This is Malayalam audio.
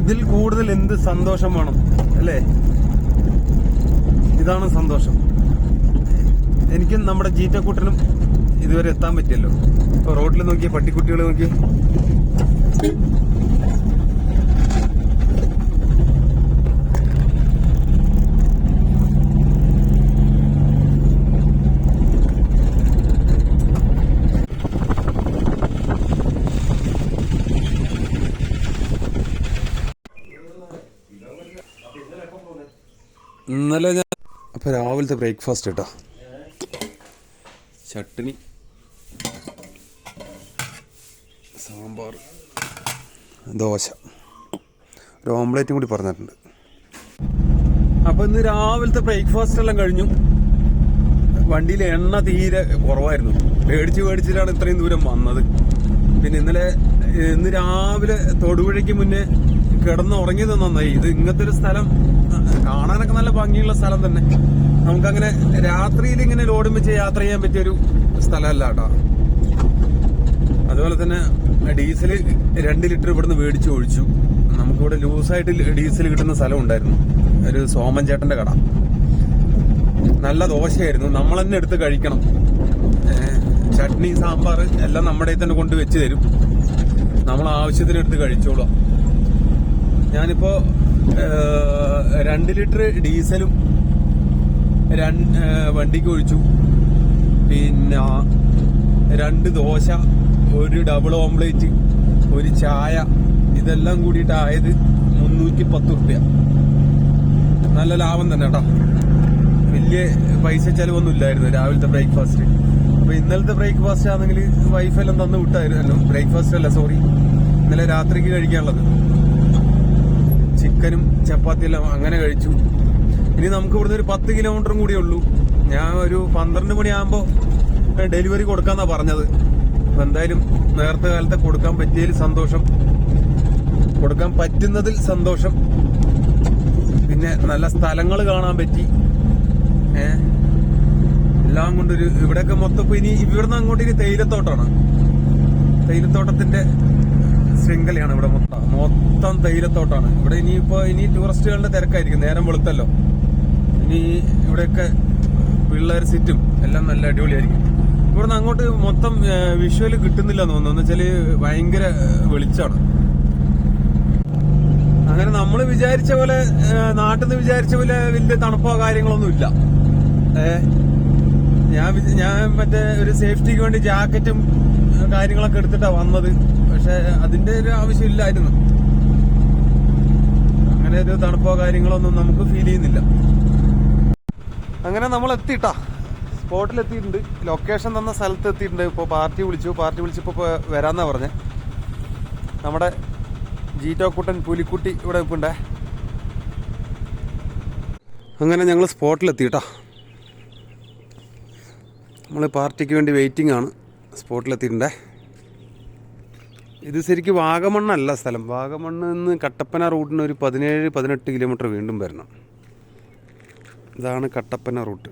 ഇതിൽ കൂടുതൽ എന്ത് സന്തോഷം വേണം അല്ലേ? ഇതാണ് സന്തോഷം. എനിക്കും നമ്മുടെ ജീറ്റക്കൂട്ടനും ഇതുവരെ എത്താൻ പറ്റിയല്ലോ. ഇപ്പൊ റോഡിൽ നോക്കിയ പട്ടിക്കുട്ടികൾ നോക്കി. ഇന്നലെ ഞാൻ അപ്പോൾ രാവിലത്തെ ബ്രേക്ക്ഫാസ്റ്റ് കേട്ടോ, ചട്നി, സാമ്പാർ, ദോശ, ഒരു ഓംലേറ്റും കൂടി പറഞ്ഞിട്ടുണ്ട്. അപ്പോൾ ഇന്ന് രാവിലത്തെ ബ്രേക്ക്ഫാസ്റ്റ് എല്ലാം കഴിഞ്ഞു. വണ്ടിയിൽ എണ്ണ തീരെ കുറവായിരുന്നു. മേടിച്ചിട്ടാണ് ഇത്രയും ദൂരം വന്നത്. പിന്നെ ഇന്ന് രാവിലെ തൊടുപുഴയ്ക്ക് മുന്നേ കിടന്ന് ഉറങ്ങിയത് നന്നായി. ഇത് ഇങ്ങനത്തെ ഒരു സ്ഥലം കാണാനൊക്കെ നല്ല ഭംഗിയുള്ള സ്ഥലം തന്നെ. നമുക്കങ്ങനെ രാത്രിയിൽ ഇങ്ങനെ ലോഡും വെച്ച് യാത്ര ചെയ്യാൻ പറ്റിയൊരു സ്ഥലമല്ല കേട്ടോ. അതുപോലെ തന്നെ ഡീസൽ 2 ലിറ്റർ ഇവിടുന്ന് മേടിച്ച് ഒഴിച്ചു. നമുക്കിവിടെ ലൂസായിട്ട് ഡീസൽ കിട്ടുന്ന സ്ഥലം ഉണ്ടായിരുന്നു, ഒരു സോമൻ ചേട്ടന്റെ കട. നല്ല ദോശയായിരുന്നു, നമ്മൾ തന്നെ എടുത്ത് കഴിക്കണം. ചട്നി, സാമ്പാർ എല്ലാം നമ്മുടെ തന്നെ കൊണ്ട് വെച്ച് തരും. നമ്മൾ ആവശ്യത്തിന് എടുത്ത് കഴിച്ചോളാം. ഞാനിപ്പോ 2 ലിറ്റർ ഡീസലും വണ്ടിക്ക് ഒഴിച്ചു. പിന്നെ 2 ദോശ, 1 ഡബിൾ ഓംലേറ്റ്, 1 ചായ, ഇതെല്ലാം കൂടിയിട്ടായത് 310 റുപ്യ. നല്ല ലാഭം തന്നെ കേട്ടോ. വലിയ പൈസ ചെലവൊന്നും ഇല്ലായിരുന്നു രാവിലത്തെ ബ്രേക്ക്ഫാസ്റ്റ്. അപ്പൊ ഇന്നലത്തെ ബ്രേക്ക്ഫാസ്റ്റ് ആണെങ്കിൽ വൈഫെല്ലാം തന്നു വിട്ടായിരുന്നു. ബ്രേക്ക്ഫാസ്റ്റ് അല്ല, സോറി, ഇന്നലെ രാത്രിക്ക് കഴിക്കാനുള്ളത് ചിക്കനും ചപ്പാത്തിയെല്ലാം അങ്ങനെ കഴിച്ചു. ഇനി നമുക്ക് ഇവിടുന്ന് ഒരു 10 കിലോമീറ്ററും കൂടിയേ ഉള്ളൂ. ഞാൻ ഒരു 12 മണിയാകുമ്പോൾ ഡെലിവറി കൊടുക്കാന്നാ പറഞ്ഞത്. അപ്പൊ എന്തായാലും നേരത്തെ കാലത്തെ കൊടുക്കാൻ പറ്റിയതിൽ സന്തോഷം, കൊടുക്കാൻ പറ്റുന്നതിൽ സന്തോഷം. പിന്നെ നല്ല സ്ഥലങ്ങൾ കാണാൻ പറ്റി. എല്ലാം കൊണ്ടൊരു ഇവിടെയൊക്കെ മൊത്തം ഇനി ഇവിടുന്ന് അങ്ങോട്ട് ഇനി തേയിലത്തോട്ടമാണ്. തേയിലത്തോട്ടത്തിന്റെ ശൃംഖലയാണ് ഇവിടെ. മൊത്തം തേയിലത്തോട്ടാണ് ഇവിടെ. ഇനി ടൂറിസ്റ്റുകളുടെ തിരക്കായിരിക്കും. നേരം വെളുത്തല്ലോ. ഇനി ഇവിടെയൊക്കെ പിള്ളേർ സിറ്റും എല്ലാം നല്ല അടിപൊളിയായിരിക്കും. ഇവിടുന്ന് അങ്ങോട്ട് മൊത്തം വിഷ്വല് കിട്ടുന്നില്ല എന്ന് തോന്നുന്നു. എന്ന് വെച്ചാല് ഭയങ്കര വെളിച്ചാണ്. അങ്ങനെ നമ്മൾ വിചാരിച്ച പോലെ, നാട്ടിൽ നിന്ന് വിചാരിച്ച പോലെ വലിയ തണുപ്പോ കാര്യങ്ങളൊന്നും ഇല്ല. ഞാൻ മറ്റേ ഒരു സേഫ്റ്റിക്ക് വേണ്ടി ജാക്കറ്റും കാര്യങ്ങളൊക്കെ എടുത്തിട്ടാ വന്നത്. പക്ഷെ അതിന്റെ ഒരു ആവശ്യമില്ലായിരുന്നു. അങ്ങനെ ഒരു തണുപ്പോ കാര്യങ്ങളൊന്നും നമുക്ക് ഫീൽ ചെയ്യുന്നില്ല. അങ്ങനെ നമ്മൾ എത്തിയിട്ടാ, സ്പോട്ടിലെത്തിയിട്ടുണ്ട്. ലൊക്കേഷൻ തന്ന സ്ഥലത്ത് എത്തിയിട്ടുണ്ട്. ഇപ്പോൾ പാർട്ടി വിളിച്ചപ്പോൾ വരാന്നാ പറഞ്ഞേ. നമ്മുടെ ജീറ്റോക്കുട്ടൻ പുലിക്കുട്ടി ഇവിടെ ഇപ്പുണ്ടേ. അങ്ങനെ ഞങ്ങൾ സ്പോട്ടിലെത്തിയിട്ടാ. നമ്മൾ പാർട്ടിക്ക് വേണ്ടി വെയിറ്റിംഗ് ആണ്. സ്പോട്ടിലെത്തിയിട്ടുണ്ടേ. ഇത് ശരിക്കും വാഗമണ്ണല്ല സ്ഥലം. വാഗമണ്ണിൽ നിന്ന് കട്ടപ്പന റൂട്ടിന് ഒരു 17-18 കിലോമീറ്റർ വീണ്ടും വരണം. ഇതാണ് കട്ടപ്പന റൂട്ട്.